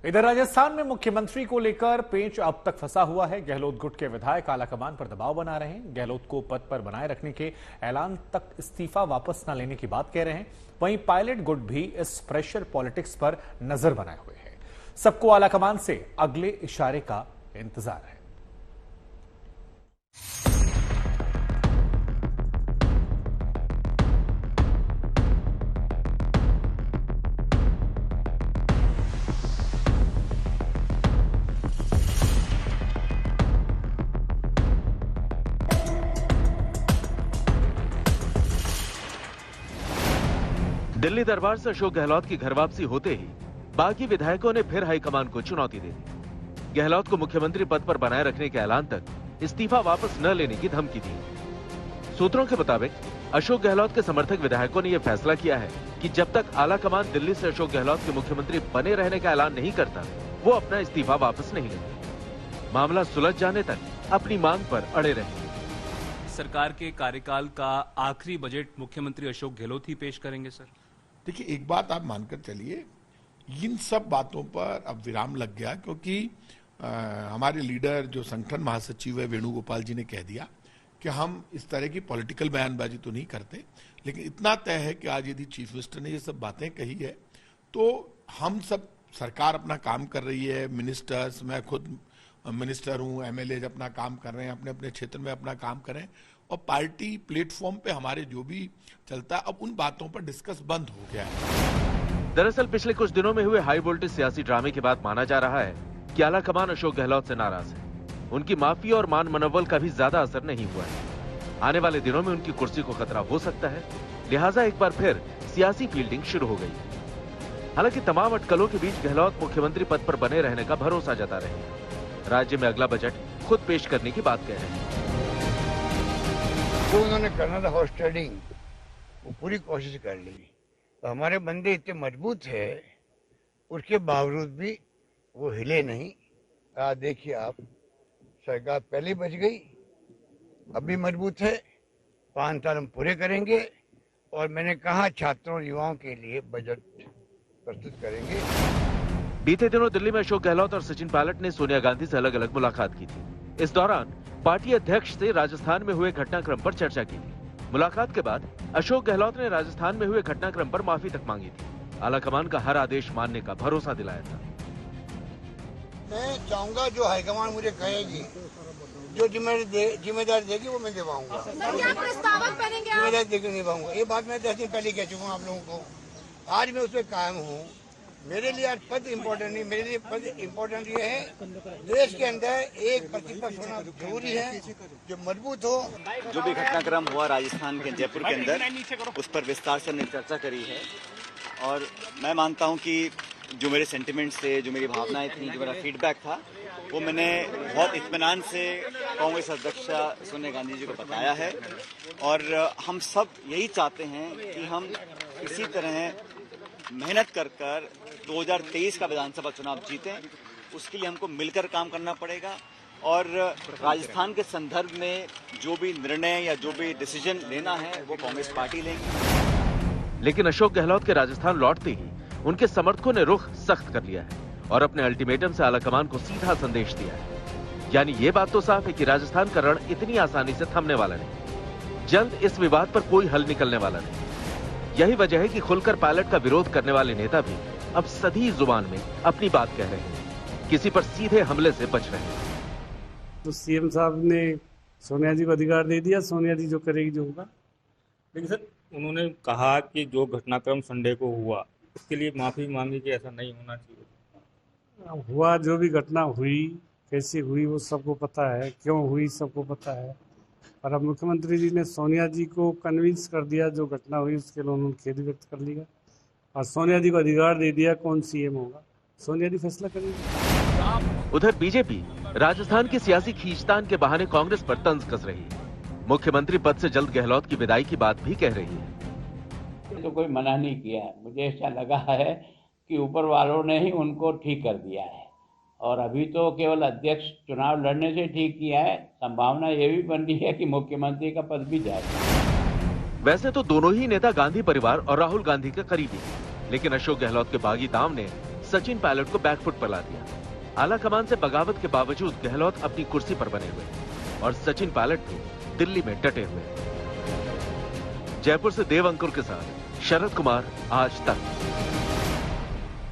इधर राजस्थान में मुख्यमंत्री को लेकर पेंच अब तक फंसा हुआ है। गहलोत गुट के विधायक आलाकमान पर दबाव बना रहे हैं। गहलोत को पद पर बनाए रखने के ऐलान तक इस्तीफा वापस न लेने की बात कह रहे हैं। वहीं पायलट गुट भी इस प्रेशर पॉलिटिक्स पर नजर बनाए हुए है। सबको आलाकमान से अगले इशारे का इंतजार है। दिल्ली दरबार से अशोक गहलोत की घर वापसी होते ही बागी विधायकों ने फिर हाईकमान को चुनौती दे दी। गहलोत को मुख्यमंत्री पद पर बनाए रखने के ऐलान तक इस्तीफा वापस न लेने की धमकी दी। सूत्रों के मुताबिक अशोक गहलोत के समर्थक विधायकों ने यह फैसला किया है कि जब तक आलाकमान दिल्ली से अशोक गहलोत के मुख्यमंत्री बने रहने का ऐलान नहीं करता, वो अपना इस्तीफा वापस नहीं लेंगे। मामला सुलझ जाने तक अपनी मांग पर अड़े रहेंगे। सरकार के कार्यकाल का आखिरी बजट मुख्यमंत्री अशोक गहलोत ही पेश करेंगे। सर देखिए, एक बात आप मानकर चलिए, इन सब बातों पर अब विराम लग गया, क्योंकि हमारे लीडर जो संगठन महासचिव है वेणुगोपाल जी ने कह दिया कि हम इस तरह की पॉलिटिकल बयानबाजी तो नहीं करते, लेकिन इतना तय है कि आज यदि चीफ मिनिस्टर ने ये सब बातें कही है तो हम सब, सरकार अपना काम कर रही है, मिनिस्टर्स, मैं खुद मिनिस्टर हूँ, एमएलए अपना काम कर रहे हैं, अपने अपने क्षेत्र में अपना काम कर रहे हैं, और पार्टी प्लेटफॉर्म पे हमारे जो भी चलता है, अब उन बातों पर डिस्कस बंद हो गया है। दरअसल पिछले कुछ दिनों में हुए हाई वोल्टेज सियासी ड्रामे के बाद माना जा रहा है कि आलाकमान अशोक गहलोत से नाराज है। उनकी माफी और मान मनोबल का भी ज्यादा असर नहीं हुआ है। आने वाले दिनों में उनकी कुर्सी को खतरा हो सकता है, लिहाजा एक बार फिर सियासी फील्डिंग शुरू हो गई। हालांकि तमाम अटकलों के बीच गहलोत मुख्यमंत्री पद पर बने रहने का भरोसा जता रहे हैं। राज्य में अगला बजट खुद पेश करने की बात कह रहे हैं। जो उन्होंने करना था हॉर्स ट्रेडिंग, वो पूरी कोशिश कर ली। तो हमारे बंदे इतने मजबूत है, उसके बावजूद भी वो हिले नहीं। देखिए आप, सरकार पहले बच गई, अभी मजबूत है। 5 साल हम पूरे करेंगे और मैंने कहा छात्रों युवाओं के लिए बजट प्रस्तुत करेंगे। बीते दिनों दिल्ली में अशोक गहलोत और सचिन पायलट ने सोनिया गांधी से अलग अलग मुलाकात की थी। इस दौरान पार्टी अध्यक्ष से राजस्थान में हुए घटनाक्रम पर चर्चा की थी। मुलाकात के बाद अशोक गहलोत ने राजस्थान में हुए घटनाक्रम पर माफी तक मांगी थी। आलाकमान का हर आदेश मानने का भरोसा दिलाया था। मैं चाहूंगा जो हाईकमान मुझे कहेगी, जो जिम्मेदारी देगी वो मैं निभाऊंगा। जिम्मेदारी देकर निभाऊंगा। ये बात मैं 10 दिन पहले कह चुका हूँ आप लोगों को। आज मैं उस पर कायम हूँ। मेरे लिए आज पद इम्पोर्टेंट नहीं, मेरे लिए पद इम्पोर्टेंट ये है, देश के अंदर एक प्रतिपक्ष होना जरूरी है जो मजबूत हो। जो भी घटनाक्रम हुआ राजस्थान के जयपुर के अंदर, उस पर विस्तार से हमने चर्चा करी है और मैं मानता हूं कि जो मेरे सेंटिमेंट्स थे, जो मेरी भावनाएं थी, जो मेरा फीडबैक था, वो मैंने बहुत इत्मीनान से कांग्रेस अध्यक्ष सोनिया गांधी जी को बताया है। और हम सब यही चाहते हैं कि हम इसी तरह मेहनत कर 2023 का विधानसभा चुनाव जीतें। उसके लिए हमको मिलकर काम करना पड़ेगा और राजस्थान के संदर्भ में जो भी निर्णय या जो भी डिसीजन लेना है वो कांग्रेस पार्टी लेंगी। लेकिन अशोक गहलोत के राजस्थान लौटते ही उनके समर्थकों ने रुख सख्त कर लिया है और अपने अल्टीमेटम से आलाकमान को सीधा संदेश दिया है। यानी ये बात तो साफ है कि राजस्थान का रण इतनी आसानी से थमने वाला नहीं। जल्द इस विवाद पर कोई हल निकलने वाला नहीं। यही वजह है कि खुलकर पायलट का विरोध करने वाले नेता भी अब सधी जुबान में अपनी बात कह रहे हैं, किसी पर सीधे हमले से बच रहे हैं। तो सीएम साहब ने सोनिया जी को अधिकार दे दिया, सोनिया जी जो करेगी जो होगा। लेकिन सर, उन्होंने कहा कि जो घटनाक्रम संडे को हुआ उसके लिए माफी मांगी कि ऐसा नहीं होना चाहिए। हुआ जो भी घटना हुई, कैसी हुई वो सबको पता है, क्यों हुई सबको पता है। और अब मुख्यमंत्री जी ने सोनिया जी को कन्विंस कर दिया, जो घटना हुई उसके लिए उन्होंने खेद व्यक्त कर लिया और सोनिया जी को अधिकार दे दिया कौन सीएम होगा। सोनिया जी फैसला करेंगे। उधर बीजेपी राजस्थान की सियासी खींचतान के बहाने कांग्रेस पर तंज कस रही है। मुख्यमंत्री पद से जल्द गहलोत की विदाई की बात भी कह रही है। तो कोई मना नहीं किया है। मुझे ऐसा लगा है कि ऊपर वालों ने ही उनको ठीक कर दिया है और अभी तो केवल अध्यक्ष चुनाव लड़ने से ठीक किया है। संभावना ये भी बन रही है कि मुख्यमंत्री का पद भी जाए। वैसे तो दोनों ही नेता गांधी परिवार और राहुल गांधी के करीबी हैं, लेकिन अशोक गहलोत के बागी दाव ने सचिन पायलट को बैकफुट पर ला दिया। आला कमान से बगावत के बावजूद गहलोत अपनी कुर्सी पर बने हुए और सचिन पायलट भी दिल्ली में डटे हुए। जयपुर से देव अंकुर के साथ शरद कुमार, आज तक।